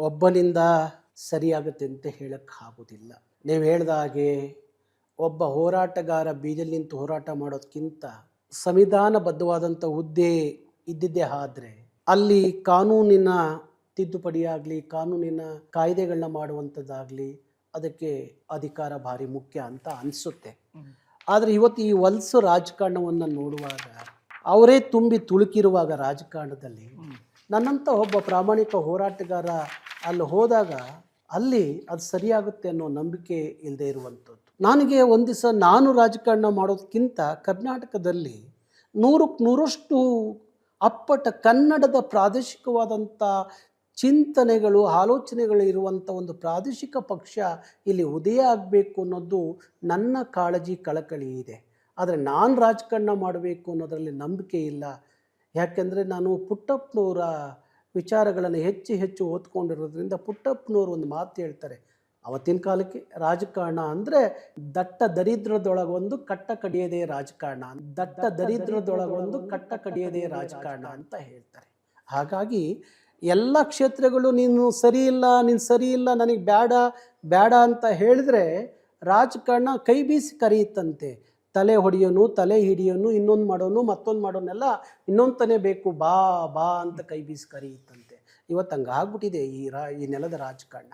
ಒಬ್ಬನಿಂದ ಸರಿಯಾಗುತ್ತೆ ಅಂತ ಹೇಳಕ್ಕೆ ಆಗೋದಿಲ್ಲ. ನೀವು ಹೇಳ್ದ ಹಾಗೆ ಒಬ್ಬ ಹೋರಾಟಗಾರ ಬೀದಿಯಲ್ಲಿ ನಿಂತು ಹೋರಾಟ ಮಾಡೋದಕ್ಕಿಂತ ಸಂವಿಧಾನಬದ್ಧವಾದಂಥ ಹುದ್ದೆ ಇದ್ದಿದ್ದೇ ಆದರೆ ಅಲ್ಲಿ ಕಾನೂನಿನ ತಿದ್ದುಪಡಿಯಾಗಲಿ, ಕಾನೂನಿನ ಕಾಯ್ದೆಗಳನ್ನ ಮಾಡುವಂಥದ್ದಾಗಲಿ ಅದಕ್ಕೆ ಅಧಿಕಾರ ಭಾರಿ ಮುಖ್ಯ ಅಂತ ಅನಿಸುತ್ತೆ. ಆದರೆ ಇವತ್ತು ಈ ಹೊಲಸು ರಾಜಕಾರಣವನ್ನು ನೋಡುವಾಗ, ಅವರೇ ತುಂಬಿ ತುಳುಕಿರುವಾಗ ರಾಜಕಾರಣದಲ್ಲಿ, ನನ್ನಂಥ ಒಬ್ಬ ಪ್ರಾಮಾಣಿಕ ಹೋರಾಟಗಾರ ಅಲ್ಲಿ ಹೋದಾಗ ಅಲ್ಲಿ ಅದು ಸರಿಯಾಗುತ್ತೆ ಅನ್ನೋ ನಂಬಿಕೆ ಇಲ್ಲದೆ ಇರುವಂಥದ್ದು. ನನಗೆ ಒಂದು ದಿವಸ ನಾನು ರಾಜಕಾರಣ ಮಾಡೋದಕ್ಕಿಂತ ಕರ್ನಾಟಕದಲ್ಲಿ 100ಕ್ಕೆ 100ರಷ್ಟು ಅಪ್ಪಟ ಕನ್ನಡದ ಪ್ರಾದೇಶಿಕವಾದಂಥ ಚಿಂತನೆಗಳು, ಆಲೋಚನೆಗಳು ಇರುವಂಥ ಒಂದು ಪ್ರಾದೇಶಿಕ ಪಕ್ಷ ಇಲ್ಲಿ ಉದಯ ಆಗಬೇಕು ಅನ್ನೋದು ನನ್ನ ಕಾಳಜಿ, ಕಳಕಳಿ ಇದೆ. ಆದರೆ ನಾನು ರಾಜಕಾರಣ ಮಾಡಬೇಕು ಅನ್ನೋದರಲ್ಲಿ ನಂಬಿಕೆ ಇಲ್ಲ. ಯಾಕೆಂದರೆ ನಾನು ಪುಟ್ಟಪ್ಪನವರ ವಿಚಾರಗಳನ್ನು ಹೆಚ್ಚು ಓದ್ಕೊಂಡಿರೋದ್ರಿಂದ ಪುಟ್ಟಪ್ಪನವರು ಒಂದು ಮಾತು ಹೇಳ್ತಾರೆ. ಅವತ್ತಿನ ಕಾಲಕ್ಕೆ ರಾಜಕಾರಣ ಅಂದರೆ ದಟ್ಟ ದರಿದ್ರದೊಳಗೊಂದು ಕಟ್ಟ ಕಡಿಯದೇ ರಾಜಕಾರಣ, ದಟ್ಟ ದರಿದ್ರದೊಳಗೊಂದು ಕಟ್ಟ ಕಡಿಯದೇ ರಾಜಕಾರಣ ಅಂತ ಹೇಳ್ತಾರೆ. ಹಾಗಾಗಿ ಎಲ್ಲ ಕ್ಷೇತ್ರಗಳು ನೀನು ಸರಿ ಇಲ್ಲ, ನನಗೆ ಬೇಡ ಅಂತ ಹೇಳಿದ್ರೆ ರಾಜಕಾರಣ ಕೈ ಬೀಸಿ ಕರೆಯುತ್ತಂತೆ. ತಲೆ ಹೊಡೆಯೋನು, ತಲೆ ಹಿಡಿಯೋನು, ಇನ್ನೊಂದು ಮಾಡೋನು, ಮತ್ತೊಂದು ಮಾಡೋನೆಲ್ಲ ಇನ್ನೊಂದು ತಾನೇ ಬೇಕು, ಬಾ ಅಂತ ಕೈ ಬೀಸಿ ಕರೆಯುತ್ತಂತೆ. ಇವತ್ತು ಹಂಗೆ ಆಗ್ಬಿಟ್ಟಿದೆ ಈ ನೆಲದ ರಾಜಕಾರಣ.